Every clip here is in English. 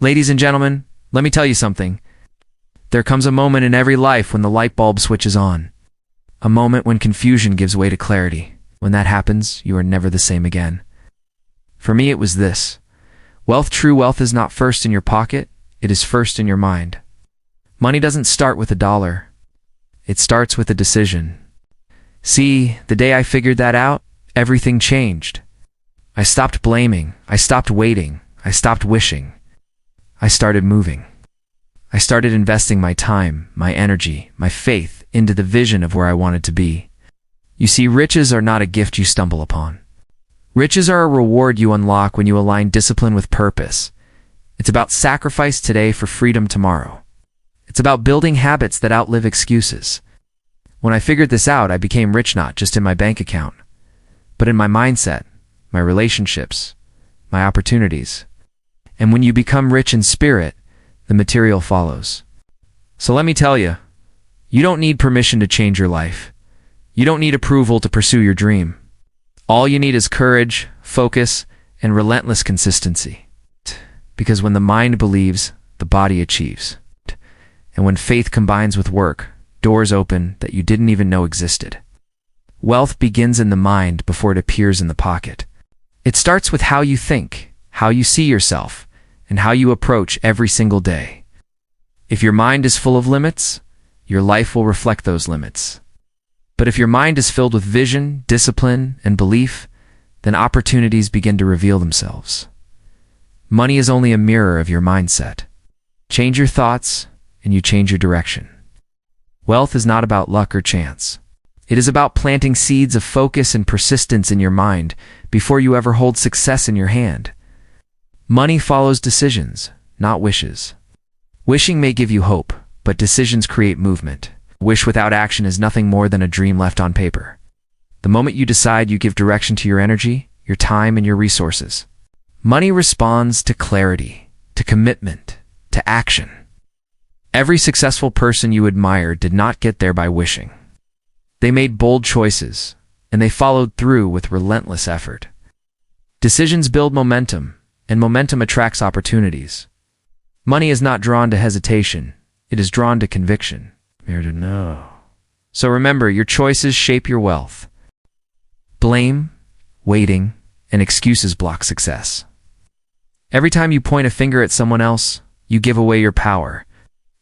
Ladies and gentlemen, let me tell you something. There comes a moment in every life when the light bulb switches on. A moment when confusion gives way to clarity. When that happens, you are never the same again. For me, it was this. True wealth is not first in your pocket, it is first in your mind. Money doesn't start with $1. It starts with a decision. See, the day I figured that out, everything changed. I stopped blaming, I stopped waiting, I stopped wishing. I started moving. I started investing my time, my energy, my faith into the vision of where I wanted to be. You see, riches are not a gift you stumble upon. Riches are a reward you unlock when you align discipline with purpose. It's about sacrifice today for freedom tomorrow. It's about building habits that outlive excuses. When I figured this out, I became rich not just in my bank account, but in my mindset, my relationships, my opportunities. And when you become rich in spirit, the material follows. So let me tell you, you don't need permission to change your life. You don't need approval to pursue your dream. All you need is courage, focus, and relentless consistency. Because when the mind believes, the body achieves. And when faith combines with work, doors open that you didn't even know existed. Wealth begins in the mind before it appears in the pocket. It starts with how you think, how you see yourself, and how you approach every single day. If your mind is full of limits, your life will reflect those limits. But if your mind is filled with vision, discipline, and belief, then opportunities begin to reveal themselves. Money is only a mirror of your mindset. Change your thoughts, and you change your direction. Wealth is not about luck or chance. It is about planting seeds of focus and persistence in your mind before you ever hold success in your hand. Money follows decisions, not wishes. Wishing may give you hope, but decisions create movement. Wish without action is nothing more than a dream left on paper. The moment you decide, you give direction to your energy, your time, and your resources. Money responds to clarity, to commitment, to action. Every successful person you admire did not get there by wishing. They made bold choices, and they followed through with relentless effort. Decisions build momentum, and momentum attracts opportunities. Money is not drawn to hesitation, it is drawn to conviction. So remember, your choices shape your wealth. Blame, waiting, and excuses block success. Every time you point a finger at someone else, you give away your power.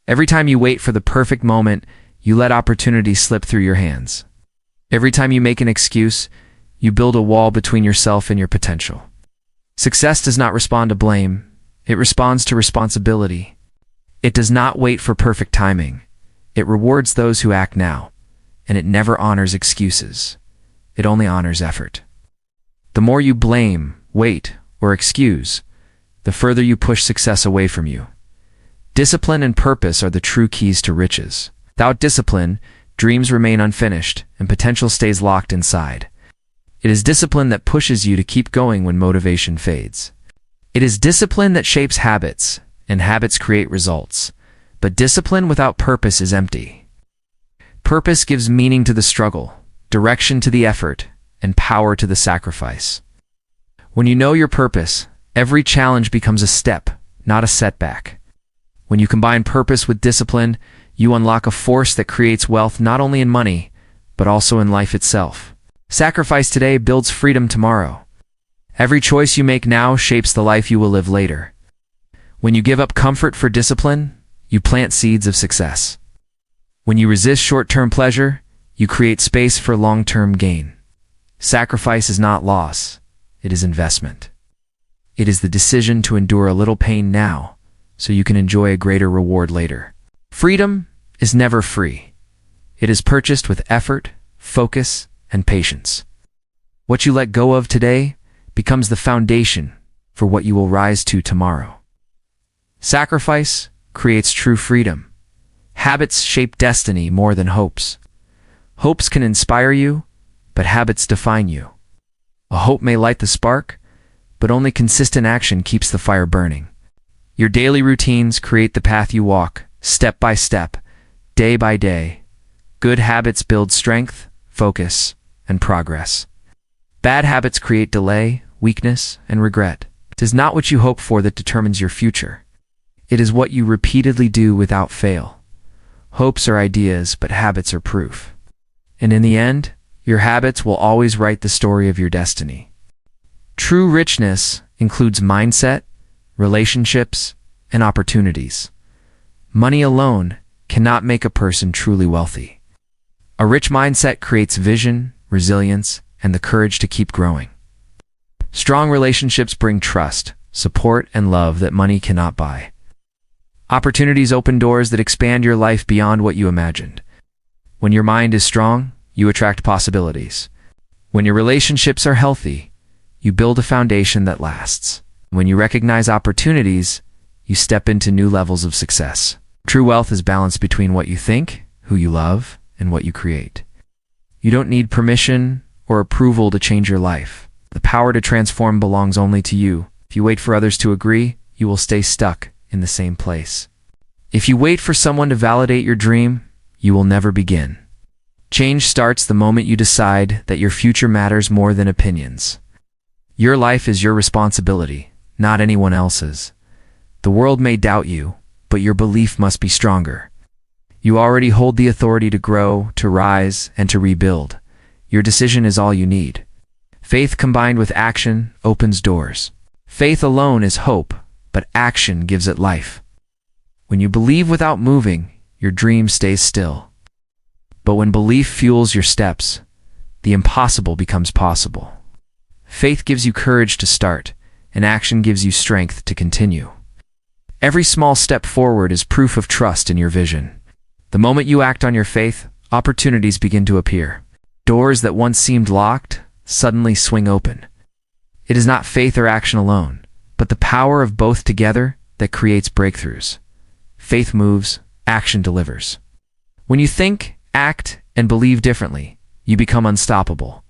Every time you wait for the perfect moment, you let opportunity slip through your hands. Every time you make an excuse, you build a wall between yourself and your potential. Success does not respond to blame, it responds to responsibility. It does not wait for perfect timing. It rewards those who act now, and it never honors excuses. It only honors effort. The more you blame, wait, or excuse, the further you push success away from you. Discipline and purpose are the true keys to riches. Without discipline, dreams remain unfinished, and potential stays locked inside. It is discipline that pushes you to keep going when motivation fades. It is discipline that shapes habits, and habits create results. But discipline without purpose is empty. Purpose gives meaning to the struggle, direction to the effort, and power to the sacrifice. When you know your purpose, every challenge becomes a step, not a setback. When you combine purpose with discipline, you unlock a force that creates wealth not only in money, but also in life itself. Sacrifice today builds freedom tomorrow. Every choice you make now shapes the life you will live later. When you give up comfort for discipline, you plant seeds of success. When you resist short-term pleasure, you create space for long-term gain. Sacrifice is not loss, it is investment. It is the decision to endure a little pain now, so you can enjoy a greater reward later. Freedom is never free. It is purchased with effort, focus, and patience. What you let go of today becomes the foundation for what you will rise to tomorrow. Sacrifice creates true freedom. Habits shape destiny more than hopes. Hopes can inspire you, but habits define you. A hope may light the spark, but only consistent action keeps the fire burning. Your daily routines create the path you walk, step by step, day by day. Good habits build strength, focus, and progress. Bad habits create delay, weakness, and regret. It is not what you hope for that determines your future. It is what you repeatedly do without fail. Hopes are ideas, but habits are proof. And in the end, your habits will always write the story of your destiny. True richness includes mindset, relationships, and opportunities. Money alone cannot make a person truly wealthy. A rich mindset creates vision, resilience, and the courage to keep growing. Strong relationships bring trust, support, and love that money cannot buy. Opportunities open doors that expand your life beyond what you imagined. When your mind is strong, you attract possibilities. When your relationships are healthy, you build a foundation that lasts. When you recognize opportunities, you step into new levels of success. True wealth is balanced between what you think, who you love, and what you create. You don't need permission or approval to change your life. The power to transform belongs only to you. If you wait for others to agree, you will stay stuck in the same place. If you wait for someone to validate your dream, you will never begin. Change starts the moment you decide that your future matters more than opinions. Your life is your responsibility, not anyone else's. The world may doubt you, but your belief must be stronger. You already hold the authority to grow, to rise, and to rebuild. Your decision is all you need. Faith combined with action opens doors. Faith alone is hope, but action gives it life. When you believe without moving, your dream stays still. But when belief fuels your steps, the impossible becomes possible. Faith gives you courage to start, and action gives you strength to continue. Every small step forward is proof of trust in your vision. The moment you act on your faith, opportunities begin to appear. Doors that once seemed locked suddenly swing open. It is not faith or action alone, but the power of both together that creates breakthroughs. Faith moves, action delivers. When you think, act, and believe differently, you become unstoppable.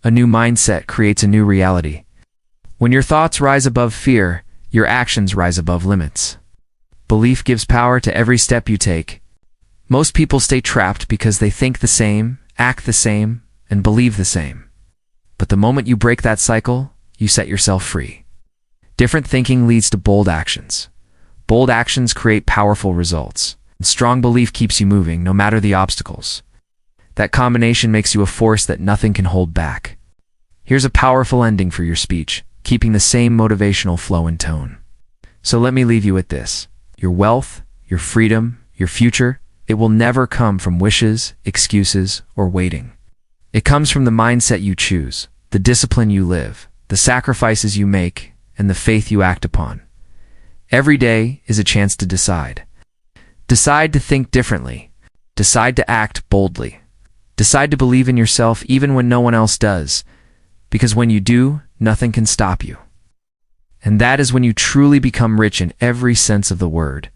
A new mindset creates a new reality. When your thoughts rise above fear, your actions rise above limits. Belief gives power to every step you take. Most people stay trapped because they think the same, act the same, and believe the same. But the moment you break that cycle, you set yourself free. Different thinking leads to bold actions. Bold actions create powerful results. Strong belief keeps you moving, no matter the obstacles. That combination makes you a force that nothing can hold back. Here's a powerful ending for your speech, keeping the same motivational flow and tone. So let me leave you with this. Your wealth, your freedom, your future, it will never come from wishes, excuses, or waiting. It comes from the mindset you choose, the discipline you live, the sacrifices you make, and the faith you act upon. Every day is a chance to decide. Decide to think differently. Decide to act boldly. Decide to believe in yourself even when no one else does, because when you do, nothing can stop you. And that is when you truly become rich in every sense of the word.